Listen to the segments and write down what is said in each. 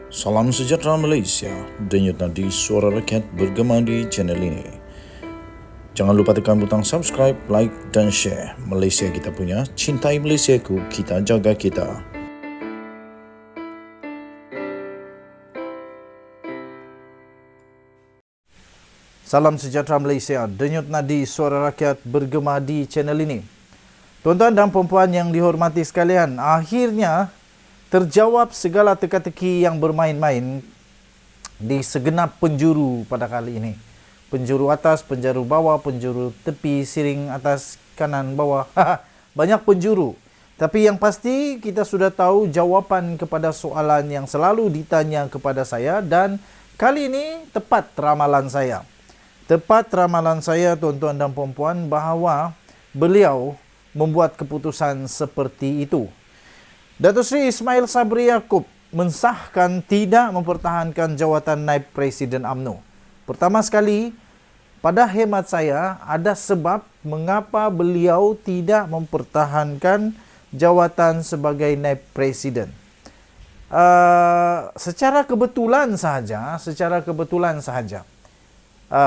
Salam sejahtera Malaysia, denyut nadi suara rakyat bergema di channel ini. Jangan lupa tekan butang subscribe, like dan share. Malaysia kita punya, cintai Malaysiaku, kita jaga kita. Salam sejahtera Malaysia, denyut nadi suara rakyat bergema di channel ini. Tuan-tuan dan puan-puan yang dihormati sekalian, akhirnya terjawab segala teka-teki yang bermain-main di segenap penjuru pada kali ini. Penjuru atas, penjuru bawah, penjuru tepi, siring atas, kanan, bawah. Banyak penjuru. Tapi yang pasti kita sudah tahu jawapan kepada soalan yang selalu ditanya kepada saya, dan kali ini tepat ramalan saya. Tepat ramalan saya, tuan-tuan dan puan-puan, bahawa beliau membuat keputusan seperti itu. Datuk Seri Ismail Sabri Yaakob mensahkan tidak mempertahankan jawatan Naib Presiden UMNO. Pertama sekali, pada hemat saya, ada sebab mengapa beliau tidak mempertahankan jawatan sebagai Naib Presiden. Secara kebetulan sahaja.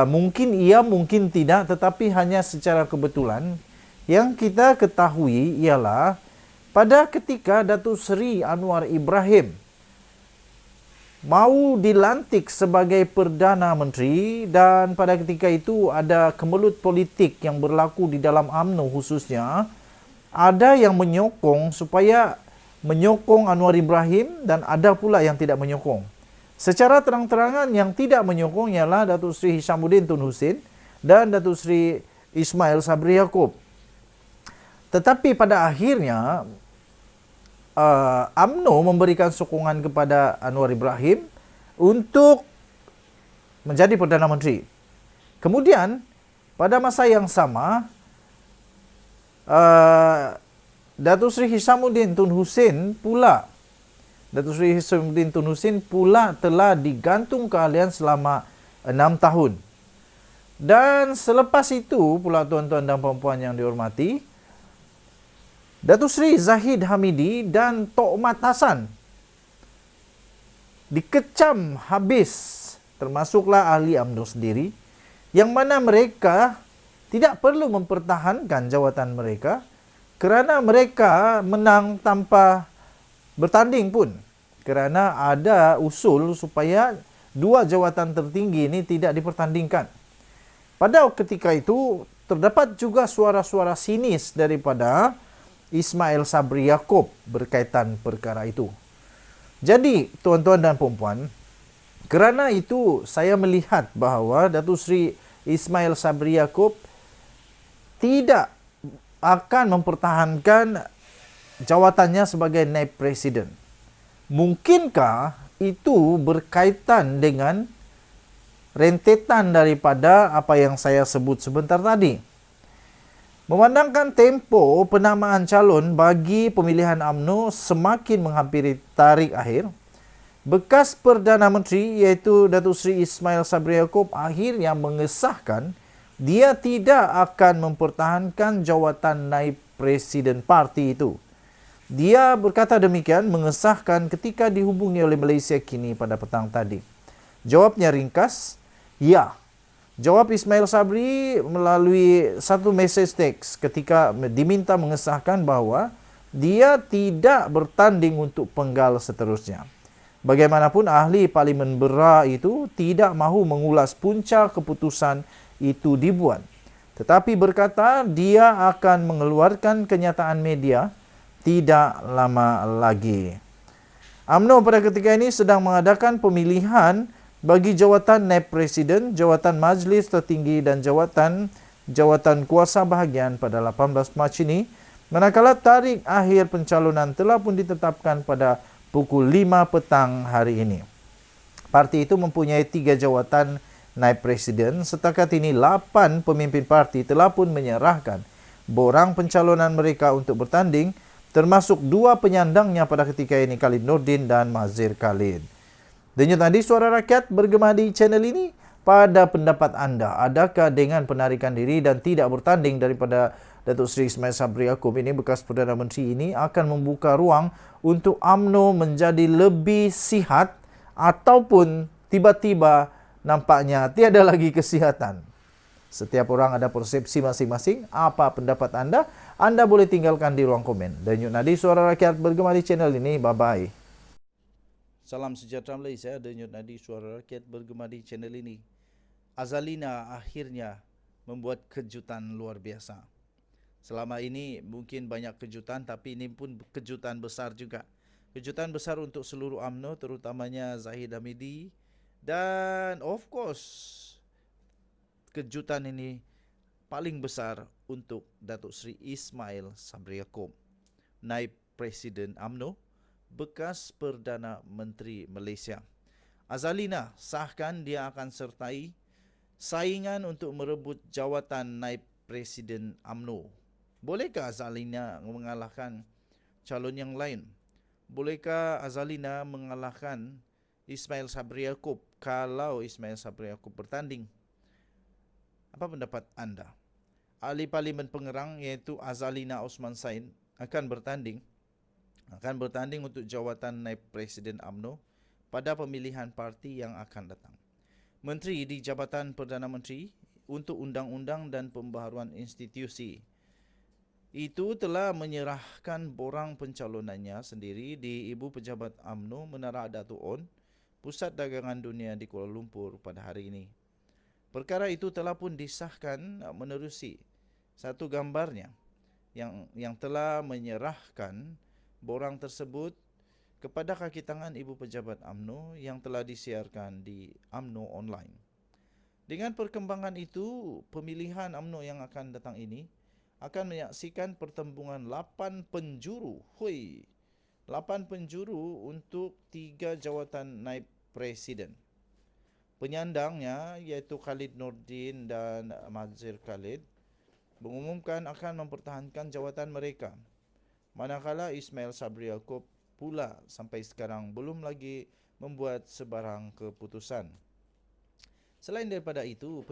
Mungkin iya, mungkin tidak, tetapi hanya secara kebetulan. Yang kita ketahui ialah pada ketika Datuk Seri Anwar Ibrahim mau dilantik sebagai Perdana Menteri, dan pada ketika itu ada kemelut politik yang berlaku di dalam UMNO khususnya, ada yang menyokong supaya menyokong Anwar Ibrahim dan ada pula yang tidak menyokong. Secara terang-terangan yang tidak menyokong ialah Datuk Seri Hishamuddin Tun Hussein dan Datuk Seri Ismail Sabri Yaakob. Tetapi pada akhirnya UMNO memberikan sokongan kepada Anwar Ibrahim untuk menjadi Perdana Menteri. Kemudian pada masa yang sama, Datuk Seri Hishamuddin Tun Hussein pula telah digantung keahlian selama 6 tahun. Dan selepas itu pula, tuan-tuan dan puan-puan yang dihormati, Datuk Seri Zahid Hamidi dan Tok Mat Hassan dikecam habis, termasuklah ahli UMNO sendiri, yang mana mereka tidak perlu mempertahankan jawatan mereka kerana mereka menang tanpa bertanding pun, kerana ada usul supaya dua jawatan tertinggi ini tidak dipertandingkan. Pada ketika itu terdapat juga suara-suara sinis daripada Ismail Sabri Yaakob berkaitan perkara itu. Jadi, tuan-tuan dan puan-puan, kerana itu saya melihat bahawa Datuk Seri Ismail Sabri Yaakob tidak akan mempertahankan jawatannya sebagai Naib Presiden. Mungkinkah itu berkaitan dengan rentetan daripada apa yang saya sebut sebentar tadi? Memandangkan tempo penamaan calon bagi pemilihan UMNO semakin menghampiri tarikh akhir, bekas Perdana Menteri iaitu Datuk Seri Ismail Sabri Yaakob akhirnya mengesahkan dia tidak akan mempertahankan jawatan Naib Presiden parti itu. Dia berkata demikian, mengesahkan ketika dihubungi oleh Malaysia Kini pada petang tadi. Jawabnya ringkas, ya. Jawab Ismail Sabri melalui satu mesej teks ketika diminta mengesahkan bahawa dia tidak bertanding untuk penggal seterusnya. Bagaimanapun ahli Parlimen Berar itu tidak mahu mengulas punca keputusan itu dibuat. Tetapi berkata dia akan mengeluarkan kenyataan media tidak lama lagi. UMNO pada ketika ini sedang mengadakan pemilihan bagi jawatan Naib Presiden, jawatan Majlis Tertinggi dan jawatan kuasa bahagian pada 18 Mac ini, manakala tarikh akhir pencalonan telah pun ditetapkan pada pukul 5 petang hari ini. Parti itu mempunyai 3 jawatan Naib Presiden. Setakat ini 8 pemimpin parti telah pun menyerahkan borang pencalonan mereka untuk bertanding, termasuk 2 penyandangnya pada ketika ini, Khalid Nordin dan Mazhir Khalid. Denyut nadi suara rakyat bergema di channel ini. Pada pendapat anda, adakah dengan penarikan diri dan tidak bertanding daripada Datuk Seri Ismail Sabri Yaakob ini, bekas Perdana Menteri ini, akan membuka ruang untuk UMNO menjadi lebih sihat ataupun tiba-tiba nampaknya tiada lagi kesihatan. Setiap orang ada persepsi masing-masing. Apa pendapat anda? Anda boleh tinggalkan di ruang komen. Denyut Nadi Suara Rakyat bergema di channel ini. Bye-bye. Salam sejahtera Malaysia. Denyut Nadi Suara Rakyat bergema di channel ini. Azalina akhirnya membuat kejutan luar biasa. Selama ini mungkin banyak kejutan, tapi ini pun kejutan besar juga. Kejutan besar untuk seluruh UMNO, terutamanya Zahid Hamidi. Dan of course, kejutan ini paling besar untuk Datuk Seri Ismail Sabri Yaakob, Naib Presiden UMNO, bekas Perdana Menteri Malaysia. Azalina sahkan dia akan sertai saingan untuk merebut jawatan Naib Presiden UMNO. Bolehkah Azalina mengalahkan calon yang lain? Bolehkah Azalina mengalahkan Ismail Sabri Yaakob kalau Ismail Sabri Yaakob bertanding? Apa pendapat anda? Ahli Parlimen Pengerang iaitu Azalina Osman Said akan bertanding untuk jawatan Naib Presiden UMNO pada pemilihan parti yang akan datang. Menteri di Jabatan Perdana Menteri untuk Undang-Undang dan Pembaharuan Institusi itu telah menyerahkan borang pencalonannya sendiri di Ibu Pejabat UMNO Menara Dato' On, Pusat Dagangan Dunia di Kuala Lumpur pada hari ini. Perkara itu telah pun disahkan menerusi satu gambarnya yang telah menyerahkan borang tersebut kepada kaki tangan Ibu Pejabat UMNO yang telah disiarkan di UMNO Online. Dengan perkembangan itu, pemilihan UMNO yang akan datang ini akan menyaksikan pertembungan 8 penjuru. 8 penjuru untuk 3 jawatan Naib Presiden. Penyandangnya iaitu Khalid Nordin dan Mazhir Khalid mengumumkan akan mempertahankan jawatan mereka. Manakala Ismail Sabri Yaakob pula sampai sekarang belum lagi membuat sebarang keputusan. Selain daripada itu,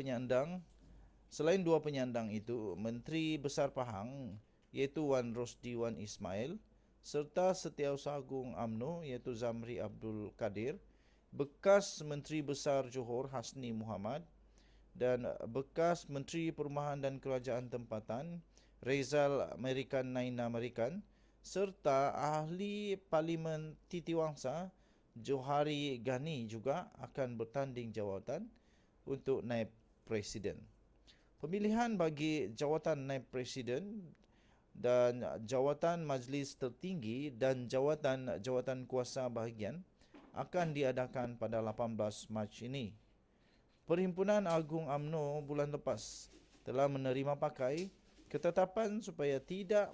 selain dua penyandang itu, Menteri Besar Pahang iaitu Wan Rosdi Wan Ismail serta Setiausaha Agung UMNO iaitu Zamri Abdul Kadir, bekas Menteri Besar Johor Hasni Muhammad dan bekas Menteri Perumahan dan Kerajaan Tempatan Rezal American Naina American serta ahli Parlimen Titiwangsa Johari Ghani juga akan bertanding jawatan untuk Naib Presiden. Pemilihan bagi jawatan Naib Presiden dan jawatan Majlis Tertinggi dan jawatan kuasa bahagian akan diadakan pada 18 Mac ini. Perhimpunan Agung UMNO bulan lepas telah menerima pakai ketetapan supaya tidak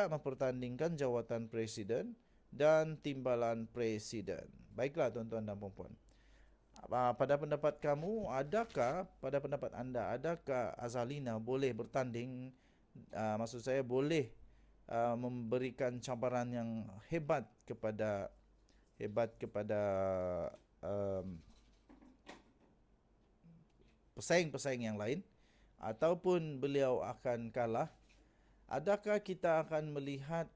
mempertandingkan jawatan Presiden dan timbalan Presiden. Baiklah tuan-tuan dan puan-puan. Pada pendapat kamu, pada pendapat anda, adakah Azalina boleh bertanding, boleh memberikan cabaran yang hebat kepada pesaing-pesaing yang lain, ataupun beliau akan kalah? Adakah kita akan melihat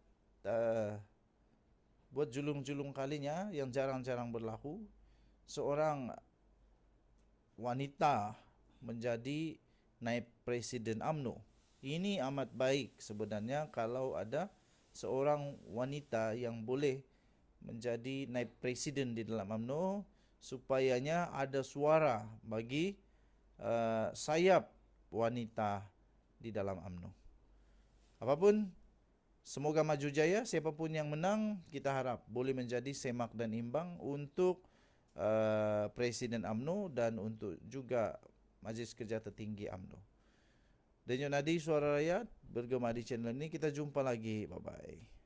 buat julung-julung kalinya yang jarang-jarang berlaku, seorang wanita menjadi Naib Presiden UMNO? Ini amat baik sebenarnya kalau ada seorang wanita yang boleh menjadi Naib Presiden di dalam UMNO, supayanya ada suara bagi sayap wanita di dalam UMNO. Apapun, semoga maju jaya. Siapapun yang menang, kita harap boleh menjadi semak dan imbang untuk Presiden UMNO dan untuk juga Majlis Kerja Tertinggi UMNO. Denyut Nadi Suara Rakyat bergema di channel ini. Kita jumpa lagi. Bye-bye.